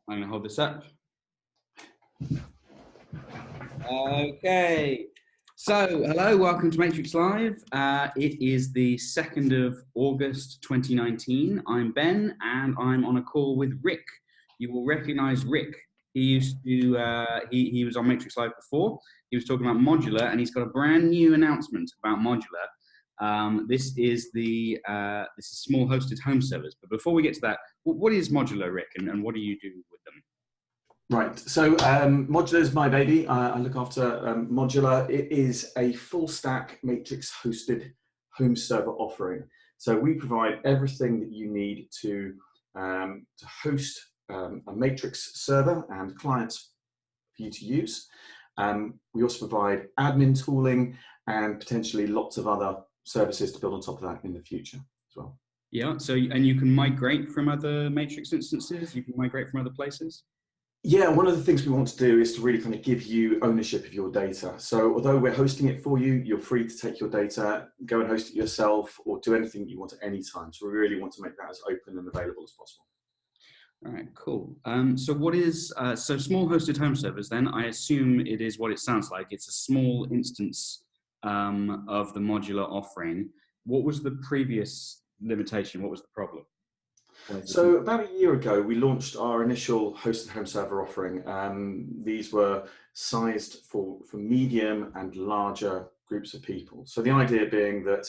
I'm gonna hold this up. Okay. So, hello, welcome to Matrix Live. It is the 2nd of August 2019. I'm Ben, and I'm on a call with Rick. You will recognize Rick. He used to, he was on Matrix Live before. He was talking about Modular, and he's got a brand new announcement about Modular. This is small hosted home servers. But before we get to that, what is Modular, Rick, and what do you do with them? Right, so Modular is my baby. I look after Modular. It is a full stack Matrix hosted home server offering. So we provide everything that you need to host a Matrix server and clients for you to use. We also provide admin tooling and potentially lots of other services to build on top of that in the future as well. Yeah, so, and you can migrate from other Matrix instances, you can migrate from other places? Yeah, one of the things we want to do is to really kind of give you ownership of your data. So although we're hosting it for you, you're free to take your data, go and host it yourself, or do anything you want at any time. So we really want to make that as open and available as possible. All right, cool. So what is, so small hosted home servers then, I assume it is what it sounds like. It's a small instance of the modular offering. What was the previous limitation? What was the problem? So about a year ago, we launched our initial hosted home server offering. These were sized for medium and larger groups of people. So the idea being that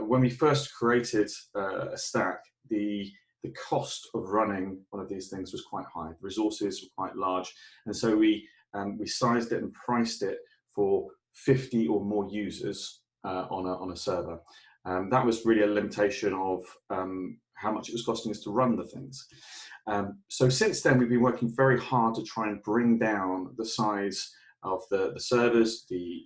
when we first created a stack, the cost of running one of these things was quite high. The resources were quite large. And so we sized it and priced it for 50 or more users on a server. That was really a limitation of how much it was costing us to run the things. So since then, we've been working very hard to try and bring down the size of the servers, the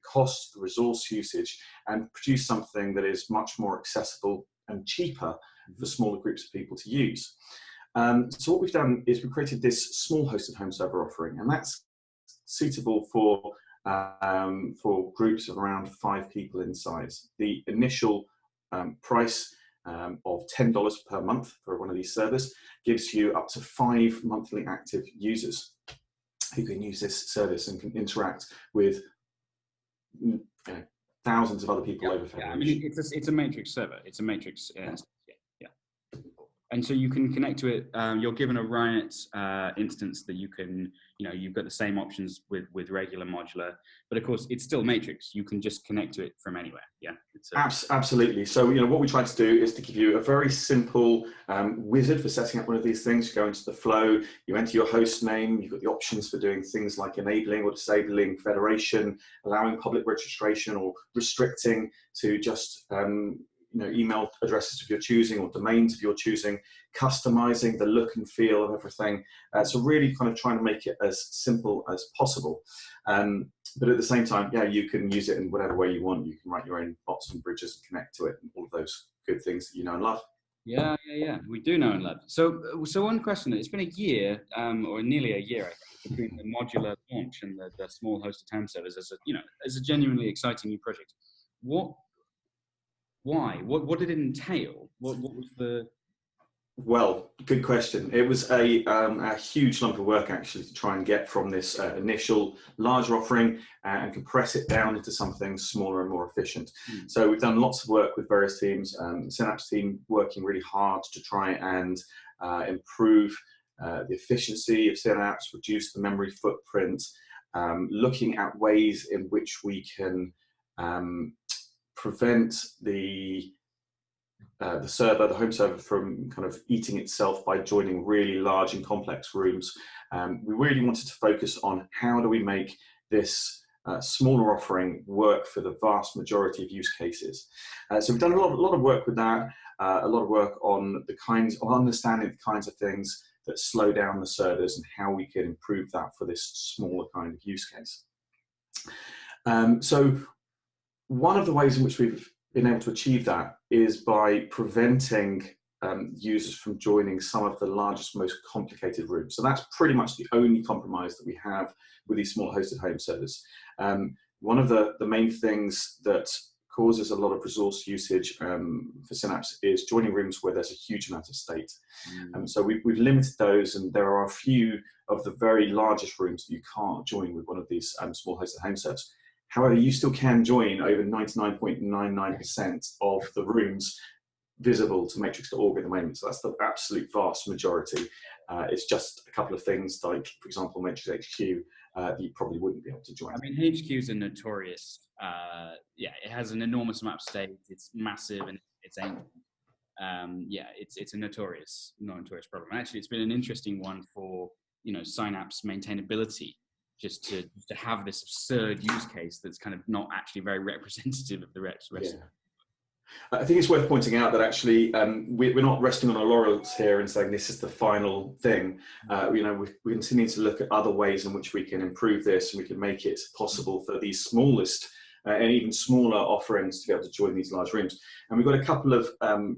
cost, the resource usage, and produce something that is much more accessible and cheaper for smaller groups of people to use. So what we've done is we've created this small hosted home server offering, and that's suitable for groups of around 5 people in size. The initial price of $10 per month for one of these servers gives you up to 5 monthly active users who can use this service and can interact with thousands of other people over Facebook. Yeah, I mean, it's a Matrix server. It's a Matrix. And so you can connect to it. You're given a Riot instance that you can, you've got the same options with regular modular, but of course it's still Matrix. You can just connect to it from anywhere. Yeah, absolutely. So what we try to do is to give you a very simple wizard for setting up one of these things. You go into the flow, you enter your host name. You've got the options for doing things like enabling or disabling federation, allowing public registration or restricting to just email addresses of your choosing or domains of your choosing, customizing the look and feel of everything. So really kind of trying to make it as simple as possible. But at the same time, yeah, you can use it in whatever way you want. You can write your own bots and bridges and connect to it and all of those good things that you know and love. Yeah, we do know and love. So one question, it's been a year, or nearly a year, I think, between the modular launch and the small hosted home servers as a genuinely exciting new project. Why? What did it entail? What was the... Well, good question. It was a huge lump of work actually to try and get from this initial larger offering and compress it down into something smaller and more efficient. So we've done lots of work with various teams. The Synapse team working really hard to try and improve the efficiency of Synapse, reduce the memory footprint, looking at ways in which we can prevent the home server from kind of eating itself by joining really large and complex rooms. We really wanted to focus on how do we make this smaller offering work for the vast majority of use cases. So we've done a lot of work with that, a lot of work on understanding the kinds of things that slow down the servers and how we can improve that for this smaller kind of use case. So one of the ways in which we've been able to achieve that is by preventing users from joining some of the largest, most complicated rooms. So that's pretty much the only compromise that we have with these small hosted home servers. One of the main things that causes a lot of resource usage for Synapse is joining rooms where there's a huge amount of state. So we've limited those, and there are a few of the very largest rooms that you can't join with one of these small hosted home servers. However, you still can join over 99.99% of the rooms visible to matrix.org at the moment. So that's the absolute vast majority. It's just a couple of things like, for example, Matrix HQ that you probably wouldn't be able to join. I mean, HQ is a notorious, it has an enormous amount of state. It's massive and it's ancient. It's a notorious problem. And actually, it's been an interesting one for, Synapse maintainability, just to have this absurd use case that's kind of not actually very representative of the rest. I think it's worth pointing out that actually we're not resting on our laurels here and saying this is the final thing. We're continuing to look at other ways in which we can improve this, and we can make it possible for these smallest and even smaller offerings to be able to join these large rooms. And we've got a couple of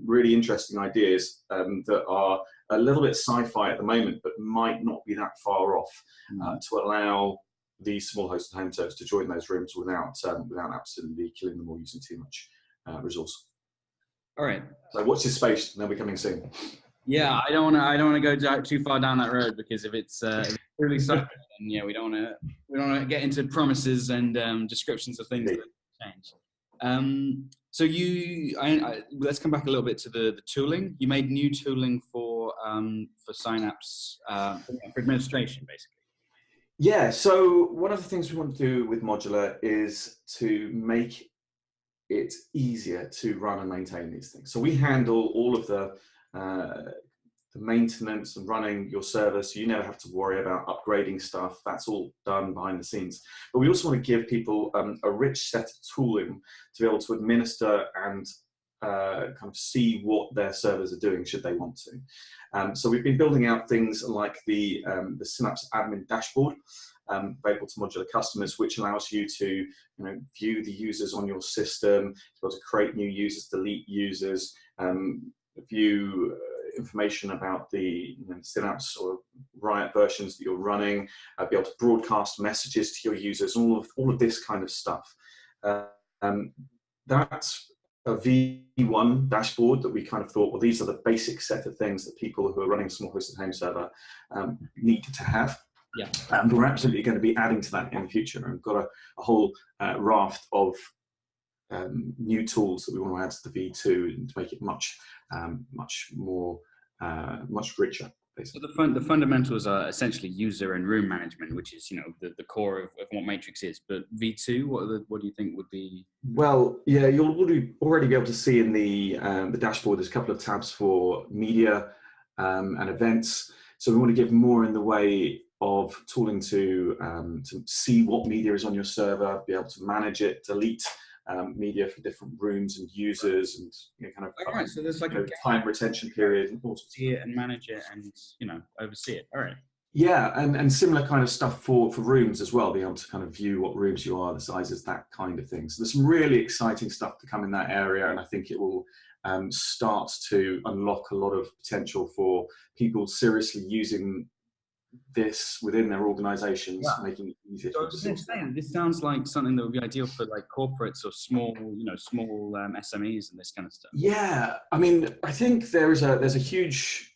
really interesting ideas that are a little bit sci-fi at the moment, but might not be that far off to allow these small hosted home servers to join those rooms without absolutely killing them or using too much resource. All right. So watch this space, and they'll be coming soon. Yeah, I don't want to go too far down that road, because if it's really sci-fi, then we don't want to get into promises and descriptions of things that change. So let's come back a little bit to the tooling. You made new tooling for Synapse for administration, basically. Yeah. So one of the things we want to do with Modular is to make it's easier to run and maintain these things. So we handle all of the maintenance and running your server, so you never have to worry about upgrading stuff. That's all done behind the scenes. But we also want to give people a rich set of tooling to be able to administer and kind of see what their servers are doing should they want to. So we've been building out things like the Synapse admin dashboard, available to Modular customers, which allows you to view the users on your system, to be able to create new users, delete users, view information about the Synapse or Riot versions that you're running, be able to broadcast messages to your users, all of this kind of stuff. That's a V1 dashboard that we kind of thought, well, these are the basic set of things that people who are running a small hosted home server need to have. Yeah. And we're absolutely going to be adding to that in the future. And we've got a whole raft of new tools that we want to add to the V2 and to make it much more, much richer. Basically. So the fundamentals are essentially user and room management, which is the core of what Matrix is. But V2, what do you think would be? Well, yeah, you'll already be able to see in the dashboard. There's a couple of tabs for media and events. So we want to give more in the way of tooling to see what media is on your server, be able to manage it, delete media for different rooms and users, and kind of right, so there's like a time retention period and all sorts. See it and manage it and oversee it. All right. Yeah, and similar kind of stuff for rooms as well, be able to kind of view what rooms you are, the sizes, that kind of thing. So there's some really exciting stuff to come in that area, and I think it will start to unlock a lot of potential for people seriously using this within their organizations, making it easier to understand. This sounds like something that would be ideal for like corporates or small SMEs and this kind of stuff. Yeah, I mean, I think there's a huge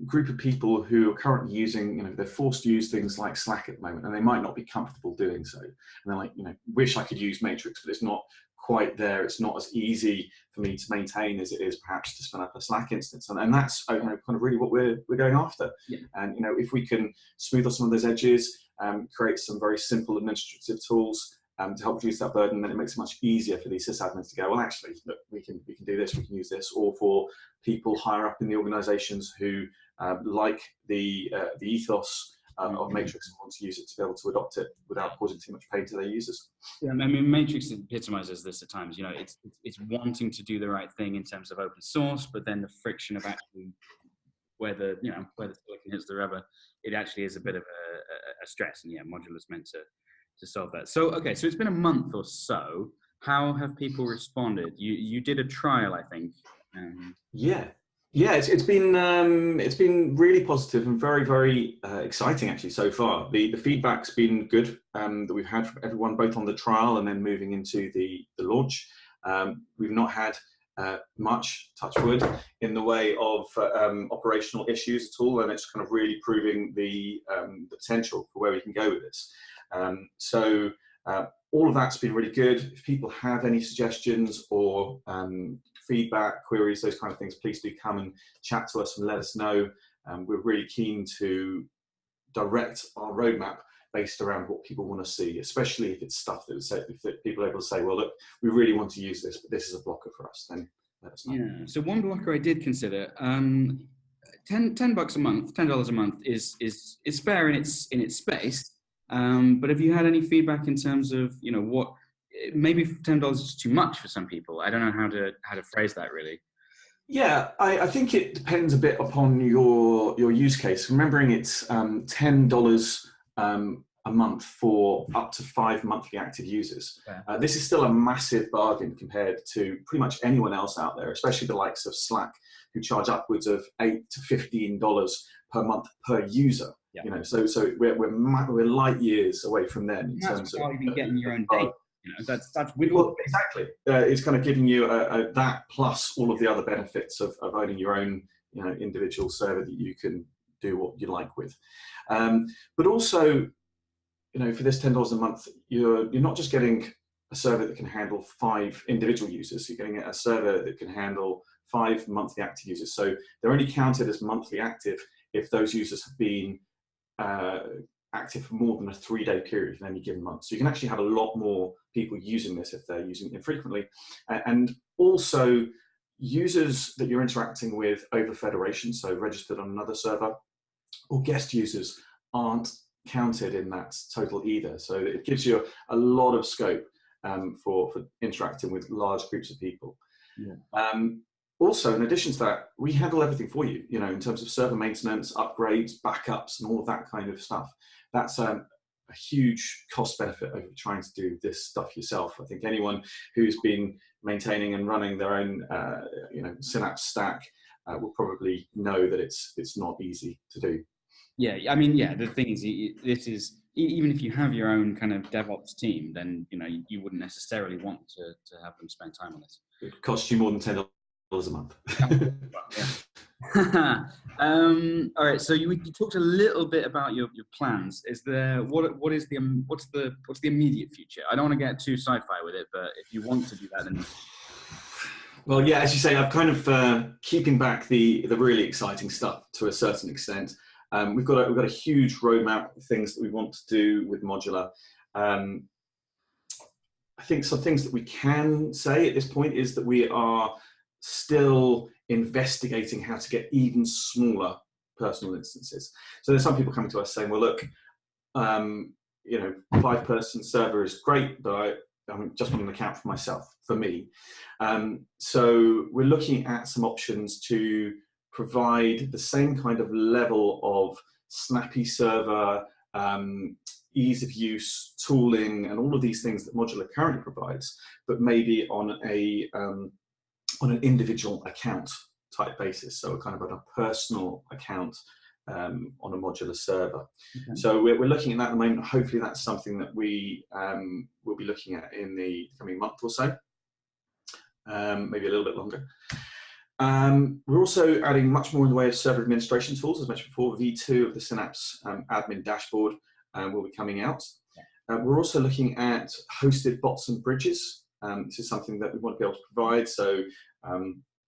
group of people who are currently using, they're forced to use things like Slack at the moment, and they might not be comfortable doing so. And they're like, wish I could use Matrix, but it's not quite there. It's not as easy for me to maintain as it is perhaps to spin up a Slack instance, and that's kind of really what we're going after. Yeah. And if we can smooth off some of those edges, create some very simple administrative tools to help reduce that burden, then it makes it much easier for these sysadmins to go, well, actually, look, we can do this, we can use this, or for people higher up in the organizations who like the ethos of Matrix and want to use it to be able to adopt it without causing too much pain to their users. Yeah, I mean, Matrix epitomizes this at times. It's wanting to do the right thing in terms of open source, but then the friction of actually where the silicon hits the rubber, it actually is a bit of a stress. And yeah, Modular's meant to solve that. So okay, so it's been a month or so. How have people responded? You did a trial, I think. Yeah. Yeah, it's been really positive and very, very exciting actually so far. The feedback's been good that we've had from everyone, both on the trial and then moving into the launch. We've not had much, touch wood, in the way of operational issues at all, and it's kind of really proving the potential for where we can go with this. So all of that's been really good. If people have any suggestions or feedback, queries, those kind of things, please do come and chat to us and let us know. We're really keen to direct our roadmap based around what people want to see, especially if it's stuff that, if people are able to say, well, look, we really want to use this, but this is a blocker for us, then let us know. Yeah, so one blocker I did consider, $10 a month, $10 a month is fair in its space. But have you had any feedback in terms of, what, maybe $10 is too much for some people? I don't know how to phrase that really. Yeah, I think it depends a bit upon your use case. Remembering it's $10 a month for up to 5 monthly active users. Yeah. This is still a massive bargain compared to pretty much anyone else out there, especially the likes of Slack, who charge upwards of $8 to $15 per month per user. Yeah. So we're light years away from them in terms of even getting your own data. That's well, exactly. It's kind of giving you that plus all of the other benefits of owning your own, individual server that you can do what you like with. But also, for this $10 a month, you're not just getting a server that can handle 5 individual users. You're getting a server that can handle 5 monthly active users. So they're only counted as monthly active if those users have been active for more than a 3-day period in any given month. So you can actually have a lot more people using this if they're using it frequently. And also, users that you're interacting with over federation, so registered on another server, or guest users aren't counted in that total either. So it gives you a lot of scope for interacting with large groups of people. Yeah. Also, in addition to that, we handle everything for you, in terms of server maintenance, upgrades, backups, and all of that kind of stuff. That's a huge cost benefit over trying to do this stuff yourself. I think anyone who's been maintaining and running their own, Synapse stack will probably know that it's not easy to do. Yeah, I mean, the thing is, this is, even if you have your own kind of DevOps team, then, you wouldn't necessarily want to have them spend time on this. It costs you more than $10 a month. Yeah. All right. So you talked a little bit about your plans. Is there what's the immediate future? I don't want to get too sci-fi with it, but if you want to do that, then. Well, yeah, as you say, I'm kind of keeping back the really exciting stuff to a certain extent. We've got a huge roadmap of things that we want to do with Modular. I think some things that we can say at this point is that we are still investigating how to get even smaller personal instances. So there's some people coming to us saying, well, look, 5-person server is great, but I just want an account for myself, for me. So we're looking at some options to provide the same kind of level of snappy server, ease of use, tooling, and all of these things that Modular currently provides, but maybe on an individual account type basis, so kind of on a personal account on a Modular server. Okay. So we're looking at that at the moment. Hopefully that's something that we will be looking at in the coming month or so, maybe a little bit longer. We're also adding much more in the way of server administration tools. As mentioned before, V2 of the Synapse admin dashboard will be coming out. We're also looking at hosted bots and bridges. This is something that we want to be able to provide. So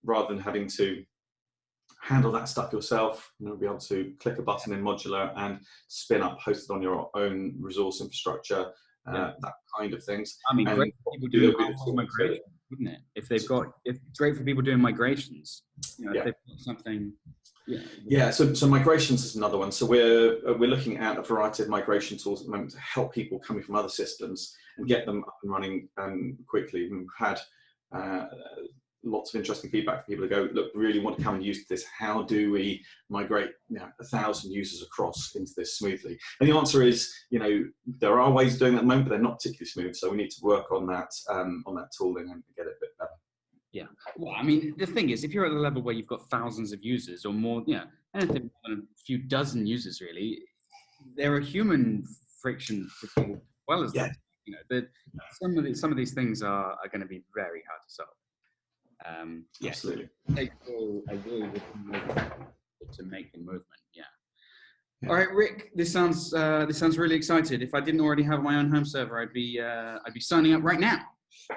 rather than having to handle that stuff yourself, you'll be able to click a button in Modular and spin up hosted on your own resource infrastructure, that kind of things. I mean, great for people doing migration, wouldn't it? If it's great for people doing migrations, if they've got something. Yeah. So migrations is another one. So we're looking at a variety of migration tools at the moment to help people coming from other systems and get them up and running quickly. We've had lots of interesting feedback from people who go, look, really want to come and use this. How do we migrate 1,000 users across into this smoothly? And the answer is, there are ways of doing that at the moment, but they're not particularly smooth. So we need to work on that tooling and get it a bit better. Yeah. Well, I mean, the thing is, if you're at the level where you've got thousands of users or more, anything more than a few dozen users, really, there are human friction as well as Yeah, that. Some of these things are going to be very hard to solve. Yeah. absolutely. Take a will to make the movement. Yeah. Yeah. All right, Rick. This sounds really excited. If I didn't already have my own home server, I'd be signing up right now.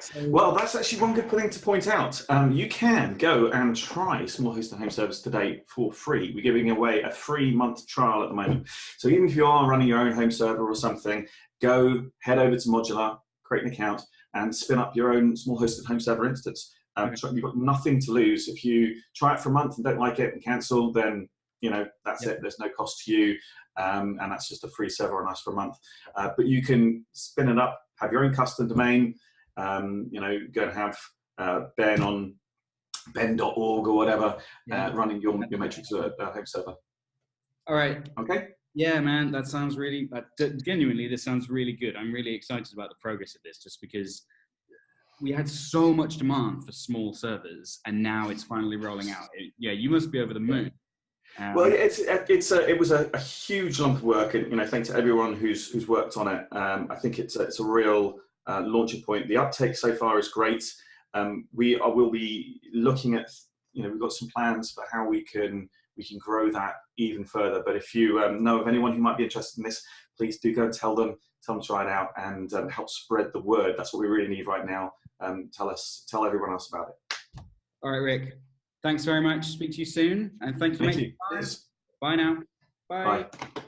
So, Well, that's actually one good thing to point out. You can go and try Small Host and Home Service today for free. We're giving away a 3-month trial at the moment. So even if you are running your own home server or something, head over to Modular, create an account, and spin up your own Small Hosted Home Server instance. So you've got nothing to lose. If you try it for a month and don't like it and cancel, then that's it. There's no cost to you, and that's just a free server on us for a month. But you can spin it up, have your own custom domain. Go and have Ben on ben.org or whatever, running your Matrix home server. All right. Okay. Yeah, man, that sounds really, genuinely, this sounds really good. I'm really excited about the progress of this, just because we had so much demand for small servers, and now it's finally rolling out. You must be over the moon. Well, it was a huge lump of work, and thanks to everyone who's worked on it. I think it's a real launching point. The uptake so far is great. We'll be looking at, we've got some plans for how we can grow that even further. But if you know of anyone who might be interested in this, please do go and tell them to try it out and help spread the word. That's what we really need right now. Tell everyone else about it. All right, Rick. Thanks very much. Speak to you soon, and thank you. Thank you. Bye now. Bye. Bye.